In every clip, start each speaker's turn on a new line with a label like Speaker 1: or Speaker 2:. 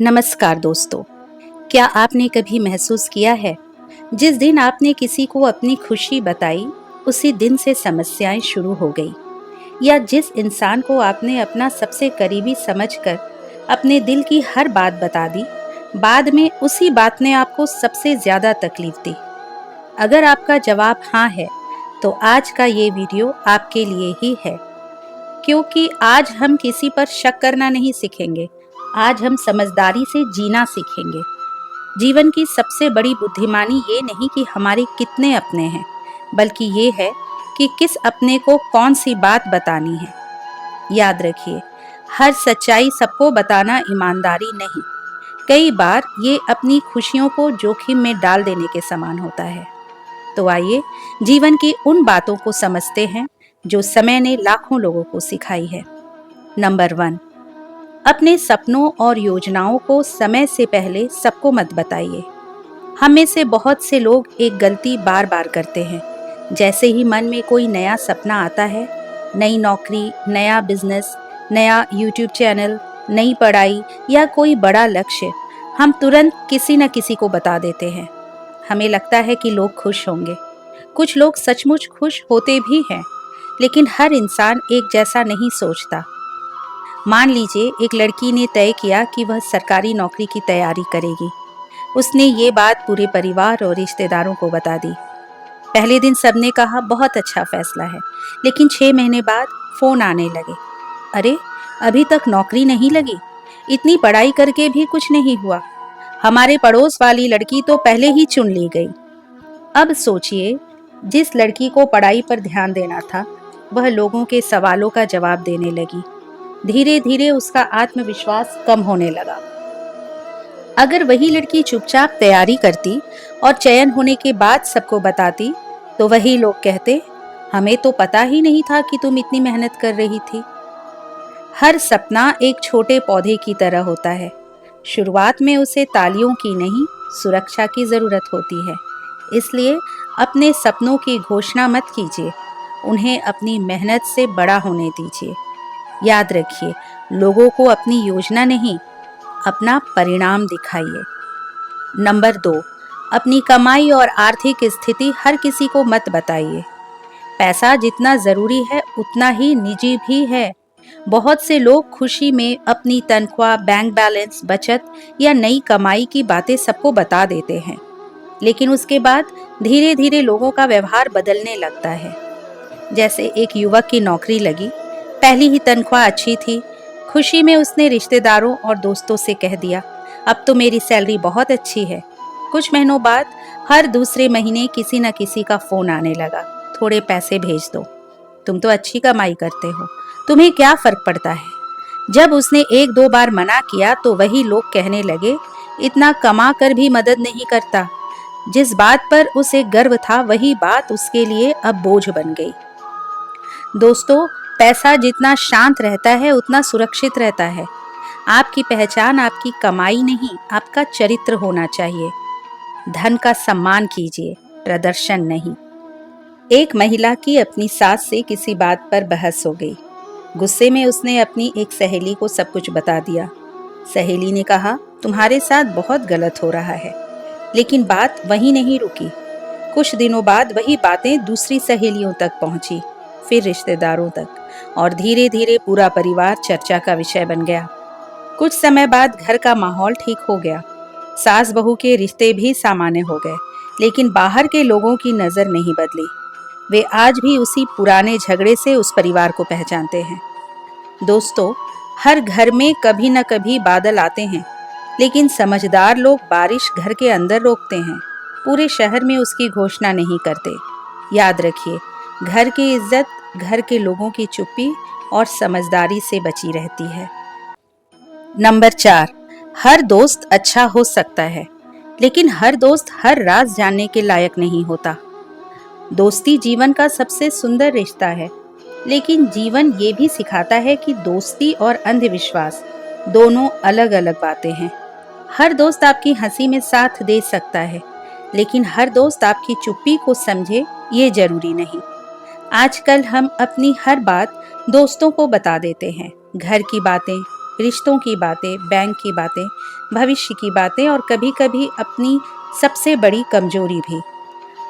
Speaker 1: नमस्कार दोस्तों। क्या आपने कभी महसूस किया है जिस दिन आपने किसी को अपनी खुशी बताई उसी दिन से समस्याएं शुरू हो गई, या जिस इंसान को आपने अपना सबसे करीबी समझकर अपने दिल की हर बात बता दी, बाद में उसी बात ने आपको सबसे ज्यादा तकलीफ दी। अगर आपका जवाब हाँ है तो आज का ये वीडियो आपके लिए ही है, क्योंकि आज हम किसी पर शक करना नहीं सीखेंगे, आज हम समझदारी से जीना सीखेंगे। जीवन की सबसे बड़ी बुद्धिमानी ये नहीं कि हमारे कितने अपने हैं, बल्कि ये है कि किस अपने को कौन सी बात बतानी है। याद रखिए, हर सच्चाई सबको बताना ईमानदारी नहीं, कई बार ये अपनी खुशियों को जोखिम में डाल देने के समान होता है। तो आइए जीवन की उन बातों को समझते हैं जो समय ने लाखों लोगों को सिखाई है। नंबर 1, अपने सपनों और योजनाओं को समय से पहले सबको मत बताइए। हम में से बहुत से लोग एक गलती बार बार करते हैं। जैसे ही मन में कोई नया सपना आता है, नई नौकरी, नया बिजनेस, नया यूट्यूब चैनल, नई पढ़ाई या कोई बड़ा लक्ष्य, हम तुरंत किसी न किसी को बता देते हैं। हमें लगता है कि लोग खुश होंगे। कुछ लोग सचमुच खुश होते भी हैं, लेकिन हर इंसान एक जैसा नहीं सोचता। मान लीजिए एक लड़की ने तय किया कि वह सरकारी नौकरी की तैयारी करेगी। उसने ये बात पूरे परिवार और रिश्तेदारों को बता दी। पहले दिन सबने कहा बहुत अच्छा फैसला है, लेकिन 6 महीने बाद फोन आने लगे। अरे, अभी तक नौकरी नहीं लगी, इतनी पढ़ाई करके भी कुछ नहीं हुआ, हमारे पड़ोस वाली लड़की तो पहले ही चुन ली गई। अब सोचिए, जिस लड़की को पढ़ाई पर ध्यान देना था, वह लोगों के सवालों का जवाब देने लगी। धीरे धीरे उसका आत्मविश्वास कम होने लगा। अगर वही लड़की चुपचाप तैयारी करती और चयन होने के बाद सबको बताती, तो वही लोग कहते, हमें तो पता ही नहीं था कि तुम इतनी मेहनत कर रही थी। हर सपना एक छोटे पौधे की तरह होता है। शुरुआत में उसे तालियों की नहीं, सुरक्षा की जरूरत होती है। इसलिए अपने सपनों की घोषणा मत कीजिए, उन्हें अपनी मेहनत से बड़ा होने दीजिए। याद रखिए, लोगों को अपनी योजना नहीं, अपना परिणाम दिखाइए। नंबर 2, अपनी कमाई और आर्थिक स्थिति हर किसी को मत बताइए। पैसा जितना जरूरी है उतना ही निजी भी है। बहुत से लोग खुशी में अपनी तनख्वाह, बैंक बैलेंस, बचत या नई कमाई की बातें सबको बता देते हैं, लेकिन उसके बाद धीरे धीरे लोगों का व्यवहार बदलने लगता है। जैसे एक युवक की नौकरी लगी, पहली ही तनख्वाह अच्छी थी, खुशी में उसने रिश्तेदारों और दोस्तों से कह दिया, अब तो मेरी सैलरी बहुत अच्छी है। कुछ महीनों बाद हर दूसरे महीने किसी न किसी का फोन आने लगा, थोड़े पैसे भेज दो, तुम तो अच्छी कमाई करते हो, तुम्हें क्या फर्क पड़ता है। जब उसने 1-2 बार मना किया तो वही लोग कहने लगे, इतना कमा कर भी मदद नहीं करता। जिस बात पर उसे गर्व था वही बात उसके लिए अब बोझ बन गई। दोस्तों, पैसा जितना शांत रहता है उतना सुरक्षित रहता है। आपकी पहचान आपकी कमाई नहीं, आपका चरित्र होना चाहिए। धन का सम्मान कीजिए, प्रदर्शन नहीं। एक महिला की अपनी सास से किसी बात पर बहस हो गई। गुस्से में उसने अपनी एक सहेली को सब कुछ बता दिया। सहेली ने कहा, तुम्हारे साथ बहुत गलत हो रहा है। लेकिन बात वहीं नहीं रुकी। कुछ दिनों बाद वही बातें दूसरी सहेलियों तक पहुंची, फिर रिश्तेदारों तक, और धीरे धीरे पूरा परिवार चर्चा का विषय बन गया। कुछ समय बाद घर का माहौल ठीक हो गया। सास बहू के रिश्ते भी सामान्य हो गए, लेकिन बाहर के लोगों की नज़र नहीं बदली। वे आज भी उसी पुराने झगड़े से उस परिवार को पहचानते हैं। दोस्तों, हर घर में कभी न कभी बादल आते हैं, लेकिन समझदार लोग बारिश घर के अंदर रोकते हैं, पूरे शहर में उसकी घोषणा नहीं करते। याद रखिए, घर की इज्जत घर के लोगों की चुप्पी और समझदारी से बची रहती है। नंबर 4, हर दोस्त अच्छा हो सकता है, लेकिन हर दोस्त हर राज जानने के लायक नहीं होता। दोस्ती जीवन का सबसे सुंदर रिश्ता है, लेकिन जीवन ये भी सिखाता है कि दोस्ती और अंधविश्वास दोनों अलग अलग बातें हैं। हर दोस्त आपकी हंसी में साथ दे सकता है, लेकिन हर दोस्त आपकी चुप्पी को समझे ये जरूरी नहीं। आजकल हम अपनी हर बात दोस्तों को बता देते हैं, घर की बातें, रिश्तों की बातें, बैंक की बातें, भविष्य की बातें और कभी-कभी अपनी सबसे बड़ी कमजोरी भी।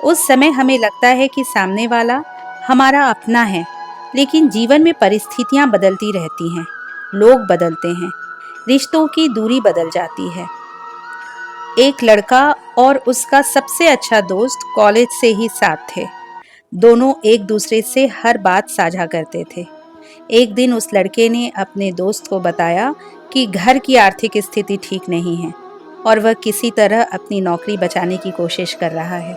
Speaker 1: उस समय हमें लगता है कि सामने वाला हमारा अपना है, लेकिन जीवन में परिस्थितियां बदलती रहती हैं, लोग बदलते हैं, रिश्तों की दूरी बदल जाती है। एक लड़का और उसका सबसे अच्छा दोस्त कॉलेज से ही साथ थे। दोनों एक दूसरे से हर बात साझा करते थे। एक दिन उस लड़के ने अपने दोस्त को बताया कि घर की आर्थिक स्थिति ठीक नहीं है और वह किसी तरह अपनी नौकरी बचाने की कोशिश कर रहा है।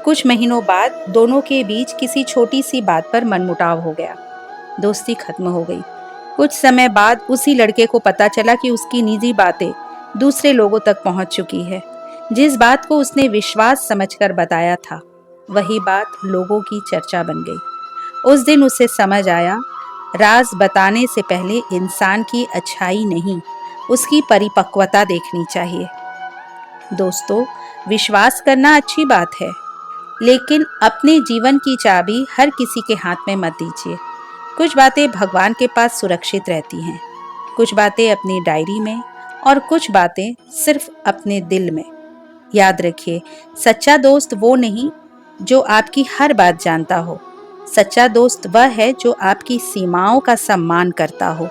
Speaker 1: कुछ महीनों बाद दोनों के बीच किसी छोटी सी बात पर मनमुटाव हो गया। दोस्ती खत्म हो गई। कुछ समय बाद उसी लड़के को पता चला कि उसकी निजी बातें दूसरे लोगों तक पहुंच चुकी है। जिस बात को उसने विश्वास समझकर बताया था, वही बात लोगों की चर्चा बन गई। उस दिन उसे समझ आया, राज बताने से पहले इंसान की अच्छाई नहीं, उसकी परिपक्वता देखनी चाहिए। दोस्तों, विश्वास करना अच्छी बात है, लेकिन अपने जीवन की चाबी हर किसी के हाथ में मत दीजिए। कुछ बातें भगवान के पास सुरक्षित रहती हैं, कुछ बातें अपनी डायरी में और कुछ बातें सिर्फ अपने दिल में। याद रखिए, सच्चा दोस्त वो नहीं जो आपकी हर बात जानता हो। सच्चा दोस्त वह है जो आपकी सीमाओं का सम्मान करता हो।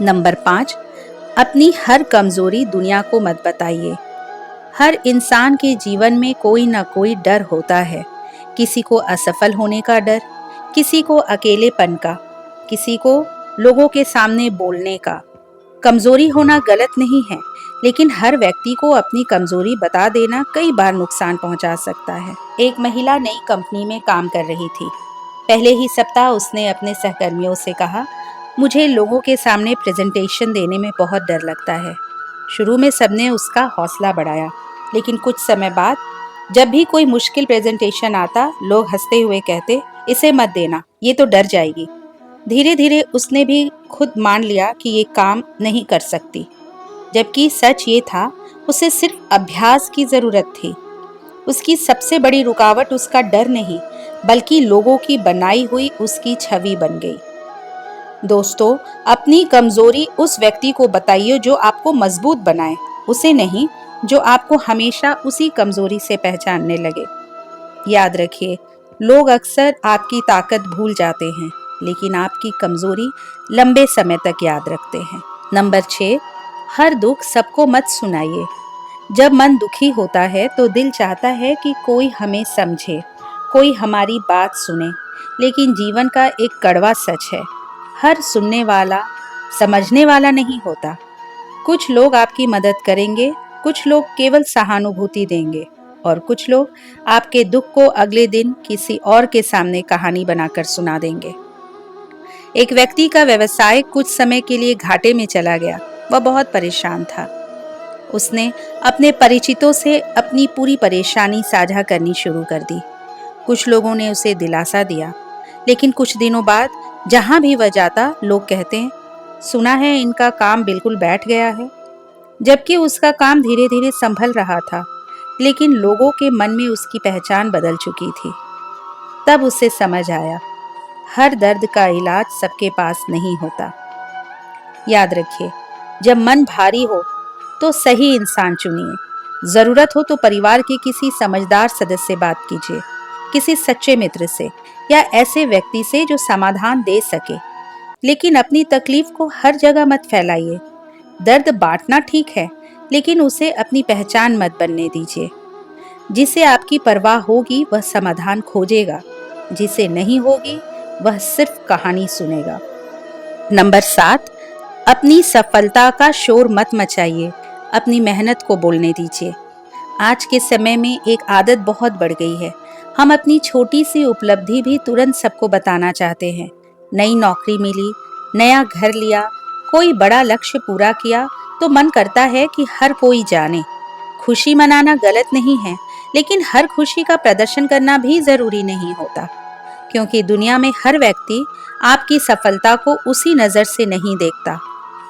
Speaker 1: नंबर 5, अपनी हर कमजोरी दुनिया को मत बताइए। हर इंसान के जीवन में कोई ना कोई डर होता है। किसी को असफल होने का डर, किसी को अकेलेपन का, किसी को लोगों के सामने बोलने का। कमजोरी होना गलत नहीं है, लेकिन हर व्यक्ति को अपनी कमजोरी बता देना कई बार नुकसान पहुंचा सकता है। एक महिला नई कंपनी में काम कर रही थी। पहले ही सप्ताह उसने अपने सहकर्मियों से कहा, मुझे लोगों के सामने प्रेजेंटेशन देने में बहुत डर लगता है। शुरू में सबने उसका हौसला बढ़ाया, लेकिन कुछ समय बाद जब भी कोई मुश्किल प्रेजेंटेशन आता, लोग हंसते हुए कहते, इसे मत देना, ये तो डर जाएगी। धीरे धीरे उसने भी खुद मान लिया कि ये काम नहीं कर सकती, जबकि सच ये था, उसे सिर्फ अभ्यास की जरूरत थी। उसकी सबसे बड़ी रुकावट उसका डर नहीं, बल्कि लोगों की बनाई हुई उसकी छवि बन गई। दोस्तों, अपनी कमजोरी उस व्यक्ति को बताइए जो आपको मजबूत बनाए, उसे नहीं जो आपको हमेशा उसी कमजोरी से पहचानने लगे। याद रखिए, लोग अक्सर आपकी ताकत भूल जाते हैं, लेकिन आपकी कमजोरी लंबे समय तक याद रखते हैं। नंबर 6, हर दुख सबको मत सुनाइए। जब मन दुखी होता है तो दिल चाहता है कि कोई हमें समझे, कोई हमारी बात सुने, लेकिन जीवन का एक कड़वा सच है, हर सुनने वाला समझने वाला नहीं होता। कुछ लोग आपकी मदद करेंगे, कुछ लोग केवल सहानुभूति देंगे और कुछ लोग आपके दुख को अगले दिन किसी और के सामने कहानी बनाकर सुना देंगे। एक व्यक्ति का व्यवसाय कुछ समय के लिए घाटे में चला गया। वह बहुत परेशान था। उसने अपने परिचितों से अपनी पूरी परेशानी साझा करनी शुरू कर दी। कुछ लोगों ने उसे दिलासा दिया, लेकिन कुछ दिनों बाद जहां भी वह जाता, लोग कहते हैं, सुना है इनका काम बिल्कुल बैठ गया है। जबकि उसका काम धीरे धीरे संभल रहा था, लेकिन लोगों के मन में उसकी पहचान बदल चुकी थी। तब उसे समझ आया, हर दर्द का इलाज सबके पास नहीं होता। याद रखिए, जब मन भारी हो तो सही इंसान चुनिए। जरूरत हो तो परिवार के किसी समझदार सदस्य से बात कीजिए, किसी सच्चे मित्र से या ऐसे व्यक्ति से जो समाधान दे सके। लेकिन अपनी तकलीफ को हर जगह मत फैलाइए। दर्द बांटना ठीक है, लेकिन उसे अपनी पहचान मत बनने दीजिए। जिसे आपकी परवाह होगी वह समाधान खोजेगा, जिसे नहीं होगी वह सिर्फ कहानी सुनेगा। नंबर 7, अपनी सफलता का शोर मत मचाइए, अपनी मेहनत को बोलने दीजिए। आज के समय में एक आदत बहुत बढ़ गई है। हम अपनी छोटी सी उपलब्धि भी तुरंत सबको बताना चाहते हैं। नई नौकरी मिली, नया घर लिया, कोई बड़ा लक्ष्य पूरा किया तो मन करता है कि हर कोई जाने। खुशी मनाना गलत नहीं है, लेकिन हर खुशी का प्रदर्शन करना भी जरूरी नहीं होता, क्योंकि दुनिया में हर व्यक्ति आपकी सफलता को उसी नज़र से नहीं देखता।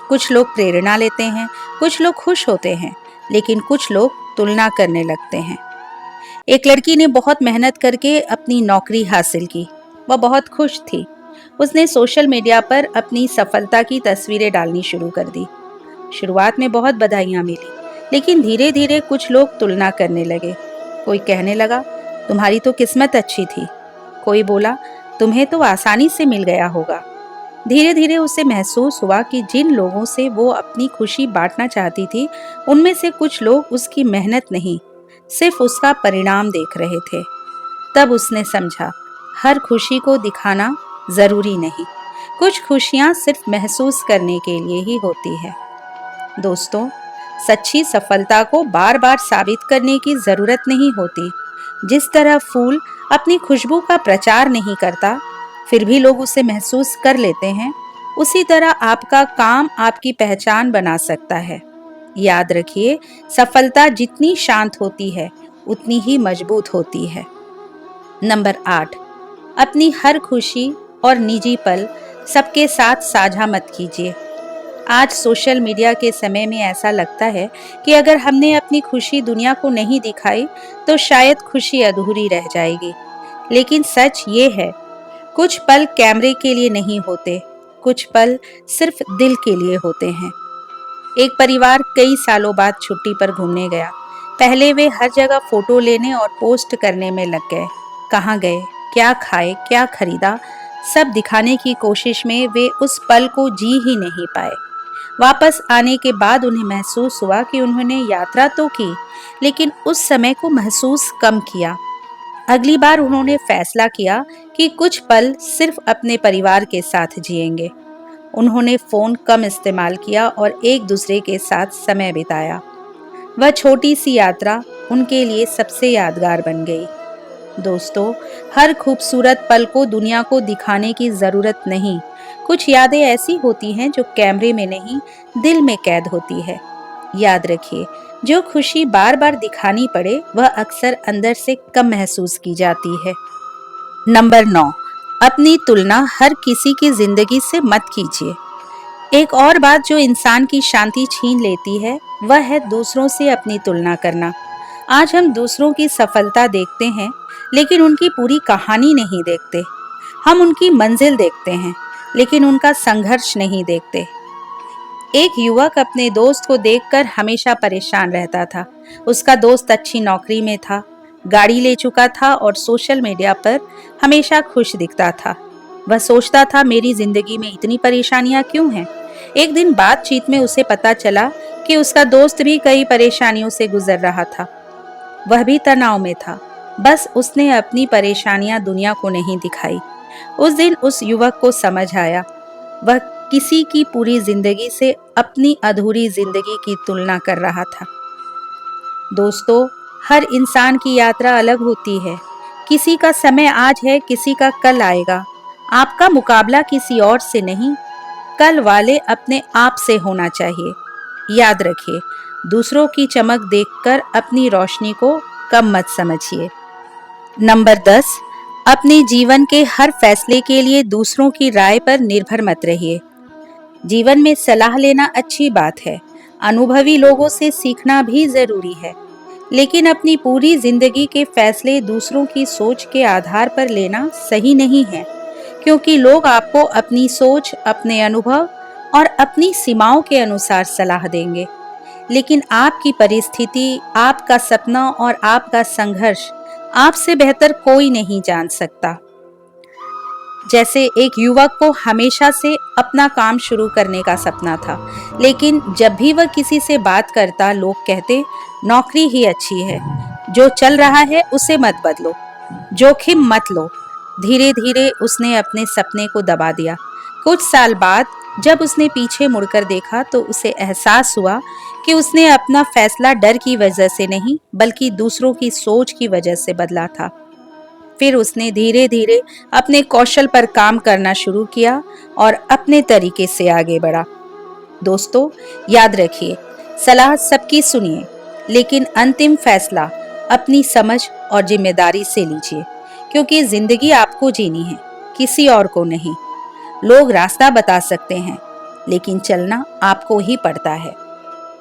Speaker 1: कुछ लोग प्रेरणा लेते हैं, कुछ लोग खुश होते हैं, लेकिन कुछ लोग तुलना करने लगते हैं। एक लड़की ने बहुत मेहनत करके अपनी नौकरी हासिल की। वह बहुत खुश थी, उसने सोशल मीडिया पर अपनी सफलता की तस्वीरें डालनी शुरू कर दी। शुरुआत में बहुत बधाइयाँ मिली, लेकिन धीरे धीरे कुछ लोग तुलना करने लगे। कोई कहने लगा, तुम्हारी तो किस्मत अच्छी थी। कोई बोला, तुम्हें तो आसानी से मिल गया होगा। धीरे धीरे उसे महसूस हुआ कि जिन लोगों से वो अपनी खुशी बांटना चाहती थी, उनमें से कुछ लोग उसकी मेहनत नहीं, सिर्फ उसका परिणाम देख रहे थे। तब उसने समझा, हर खुशी को दिखाना जरूरी नहीं। कुछ खुशियां सिर्फ महसूस करने के लिए ही होती है। दोस्तों, सच्ची सफलता को बार बार साबित करने की जरूरत नहीं होती। जिस तरह फूल अपनी खुशबू का प्रचार नहीं करता, फिर भी लोग उसे महसूस कर लेते हैं, उसी तरह आपका काम आपकी पहचान बना सकता है। याद रखिए, सफलता जितनी शांत होती है, उतनी ही मजबूत होती है। नंबर 8, अपनी हर खुशी और निजी पल सबके साथ साझा मत कीजिए। आज सोशल मीडिया के समय में ऐसा लगता है कि अगर हमने अपनी खुशी दुनिया को नहीं दिखाई, तो शायद खुशी अधूरी रह जाएगी। लेकिन सच ये है, कुछ पल कैमरे के लिए नहीं होते, कुछ पल सिर्फ दिल के लिए होते हैं। एक परिवार कई सालों बाद छुट्टी पर घूमने गया। पहले वे हर जगह फोटो लेने और पोस्ट करने में लग गए। कहाँ गए, क्या खाए, क्या खरीदा, सब दिखाने की कोशिश में वे उस पल को जी ही नहीं पाए। वापस आने के बाद उन्हें महसूस हुआ कि उन्होंने यात्रा तो की, लेकिन उस समय को महसूस कम किया। अगली बार उन्होंने फैसला किया कि कुछ पल सिर्फ अपने परिवार के साथ जिएंगे। उन्होंने फोन कम इस्तेमाल किया और एक दूसरे के साथ समय बिताया। वह छोटी सी यात्रा उनके लिए सबसे यादगार बन गई। दोस्तों, हर खूबसूरत पल को दुनिया को दिखाने की जरूरत नहीं। कुछ यादें ऐसी होती हैं जो कैमरे में नहीं, दिल में कैद होती है। याद रखिए, जो खुशी बार बार दिखानी पड़े, वह अक्सर अंदर से कम महसूस की जाती है। नंबर 9, अपनी तुलना हर किसी की जिंदगी से मत कीजिए। एक और बात जो इंसान की शांति छीन लेती है, वह है दूसरों से अपनी तुलना करना। आज हम दूसरों की सफलता देखते हैं, लेकिन उनकी पूरी कहानी नहीं देखते। हम उनकी मंजिल देखते हैं, लेकिन उनका संघर्ष नहीं देखते। एक युवक अपने दोस्त को देखकर हमेशा परेशान रहता था। उसका दोस्त अच्छी नौकरी में था, गाड़ी ले चुका था और सोशल मीडिया पर हमेशा खुश दिखता था। वह सोचता था, मेरी जिंदगी में इतनी परेशानियां क्यों हैं? एक दिन बातचीत में उसे पता चला कि उसका दोस्त भी कई परेशानियों से गुजर रहा था। वह भी तनाव में था, बस उसने अपनी परेशानियां दुनिया को नहीं दिखाई। उस दिन उस युवक को समझ आया, वह किसी की पूरी जिंदगी से अपनी अधूरी जिंदगी की तुलना कर रहा था। दोस्तों, हर इंसान की यात्रा अलग होती है। किसी का समय आज है, किसी का कल आएगा। आपका मुकाबला किसी और से नहीं, कल वाले अपने आप से होना चाहिए। याद रखिए, दूसरों की चमक देखकर अपनी रोशनी को कम मत समझिए। नंबर 10, अपने जीवन के हर फैसले के लिए दूसरों की राय पर निर्भर मत रहिए। जीवन में सलाह लेना अच्छी बात है, अनुभवी लोगों से सीखना भी जरूरी है, लेकिन अपनी पूरी जिंदगी के फैसले दूसरों की सोच के आधार पर लेना सही नहीं है, क्योंकि लोग आपको अपनी सोच, अपने अनुभव और अपनी सीमाओं के अनुसार सलाह देंगे, लेकिन आपकी परिस्थिति, आपका सपना और आपका संघर्ष आपसे बेहतर कोई नहीं जान सकता। जैसे एक युवक को हमेशा से अपना काम शुरू करने का सपना था, लेकिन जब भी वह किसी से बात करता, लोग कहते, नौकरी ही अच्छी है, जो चल रहा है उसे मत बदलो, जोखिम मत लो। धीरे धीरे उसने अपने सपने को दबा दिया। कुछ साल बाद जब उसने पीछे मुड़कर देखा, तो उसे एहसास हुआ कि उसने अपना फैसला डर की वजह से नहीं, बल्कि दूसरों की सोच की वजह से बदला था। फिर उसने धीरे धीरे अपने कौशल पर काम करना शुरू किया और अपने तरीके से आगे बढ़ा। दोस्तों, याद रखिए, सलाह सबकी सुनिए, लेकिन अंतिम फैसला अपनी समझ और जिम्मेदारी से लीजिए, क्योंकि जिंदगी आपको जीनी है, किसी और को नहीं। लोग रास्ता बता सकते हैं, लेकिन चलना आपको ही पड़ता है।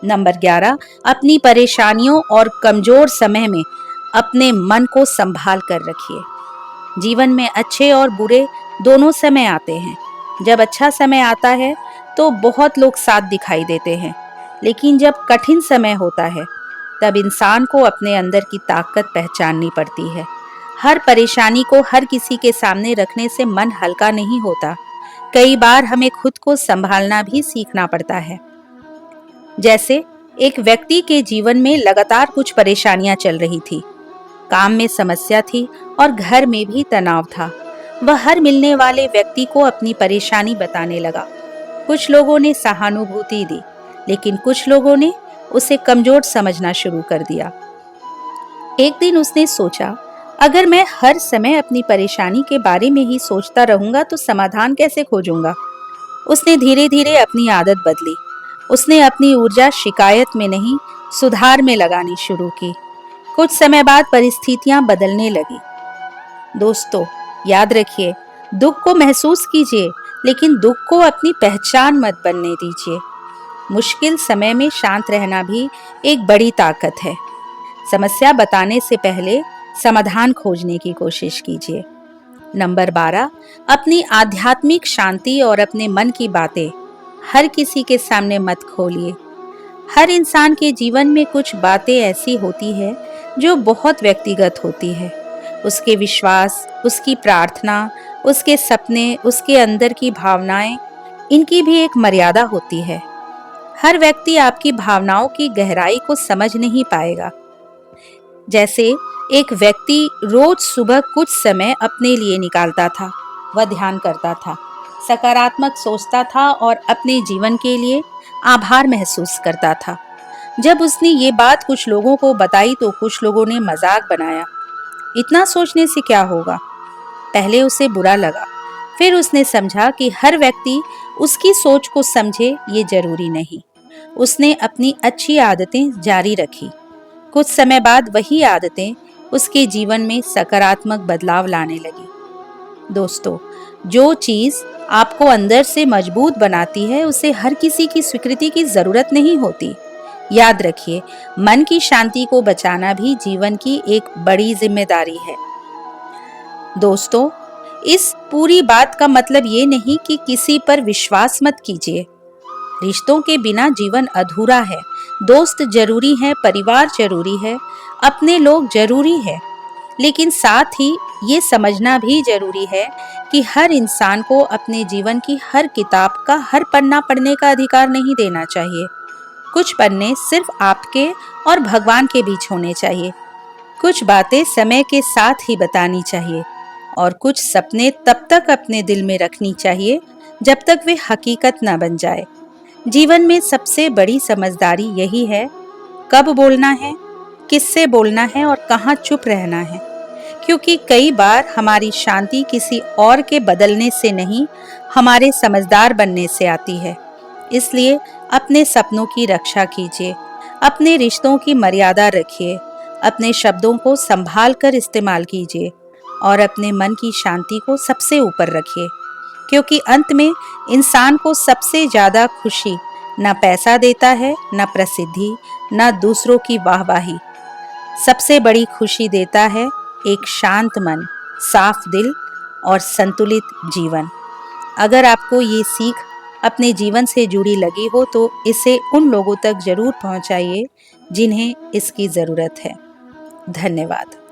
Speaker 1: नंबर 11, अपनी परेशानियों और कमजोर समय में अपने मन को संभाल कर रखिए। जीवन में अच्छे और बुरे दोनों समय आते हैं। जब अच्छा समय आता है तो बहुत लोग साथ दिखाई देते हैं, लेकिन जब कठिन समय होता है तब इंसान को अपने अंदर की ताकत पहचाननी पड़ती है। हर परेशानी को हर किसी के सामने रखने से मन हल्का नहीं होता। कई बार हमें खुद को संभालना भी सीखना पड़ता है। जैसे एक व्यक्ति के जीवन में लगातार कुछ परेशानियां चल रही थी। काम में समस्या थी और घर में भी तनाव था। वह हर मिलने वाले व्यक्ति को अपनी परेशानी बताने लगा। कुछ लोगों ने सहानुभूति दी, लेकिन कुछ लोगों ने उसे कमजोर समझना शुरू कर दिया। एक दिन उसने सोचा, अगर मैं हर समय अपनी परेशानी के बारे में ही सोचता रहूंगा तो समाधान कैसे खोजूंगा। उसने धीरे धीरे अपनी आदत बदली। उसने अपनी ऊर्जा शिकायत में नहीं, सुधार में लगानी शुरू की। कुछ समय बाद परिस्थितियां बदलने लगी। दोस्तों, याद रखिए, दुख को महसूस कीजिए, लेकिन दुख को अपनी पहचान मत बनने दीजिए। मुश्किल समय में शांत रहना भी एक बड़ी ताकत है। समस्या बताने से पहले समाधान खोजने की कोशिश कीजिए। नंबर 12, अपनी आध्यात्मिक शांति और अपने मन की बातें हर किसी के सामने मत खोलिए। हर इंसान के जीवन में कुछ बातें ऐसी होती है जो बहुत व्यक्तिगत होती है। उसके विश्वास, उसकी प्रार्थना, उसके सपने, उसके अंदर की भावनाएं, इनकी भी एक मर्यादा होती है। हर व्यक्ति आपकी भावनाओं की गहराई को समझ नहीं पाएगा। जैसे एक व्यक्ति रोज सुबह कुछ समय अपने लिए निकालता था। वह ध्यान करता था, सकारात्मक सोचता था और अपने जीवन के लिए आभार महसूस करता था। जब उसने ये बात कुछ लोगों को बताई तो कुछ लोगों ने मजाक बनाया, इतना सोचने से क्या होगा। पहले उसे बुरा लगा, फिर उसने समझा कि हर व्यक्ति उसकी सोच को समझे, ये जरूरी नहीं। उसने अपनी अच्छी आदतें जारी रखी। कुछ समय बाद वही आदतें उसके जीवन में सकारात्मक बदलाव लाने लगी। दोस्तों, जो चीज आपको अंदर से मजबूत बनाती है उसे हर किसी की स्वीकृति की जरूरत नहीं होती। याद रखिए, मन की शांति को बचाना भी जीवन की एक बड़ी जिम्मेदारी है। दोस्तों, इस पूरी बात का मतलब ये नहीं कि किसी पर विश्वास मत कीजिए। रिश्तों के बिना जीवन अधूरा है। दोस्त जरूरी है, परिवार जरूरी है, अपने लोग जरूरी है, लेकिन साथ ही ये समझना भी जरूरी है कि हर इंसान को अपने जीवन की हर किताब का हर पन्ना पढ़ने का अधिकार नहीं देना चाहिए। कुछ पन्ने सिर्फ आपके और भगवान के बीच होने चाहिए। कुछ बातें समय के साथ ही बतानी चाहिए और कुछ सपने तब तक अपने दिल में रखनी चाहिए जब तक वे हकीकत ना बन जाए। जीवन में सबसे बड़ी समझदारी यही है, कब बोलना है, किससे बोलना है और कहाँ चुप रहना है। क्योंकि कई बार हमारी शांति किसी और के बदलने से नहीं, हमारे समझदार बनने से आती है। इसलिए अपने सपनों की रक्षा कीजिए, अपने रिश्तों की मर्यादा रखिए, अपने शब्दों को संभाल कर इस्तेमाल कीजिए और अपने मन की शांति को सबसे ऊपर रखिए। क्योंकि अंत में इंसान को सबसे ज्यादा खुशी न पैसा देता है, न प्रसिद्धि, न दूसरों की वाहवाही। सबसे बड़ी खुशी देता है एक शांत मन, साफ दिल और संतुलित जीवन। अगर आपको ये सीख अपने जीवन से जुड़ी लगी हो तो इसे उन लोगों तक जरूर पहुंचाइए जिन्हें इसकी जरूरत है। धन्यवाद।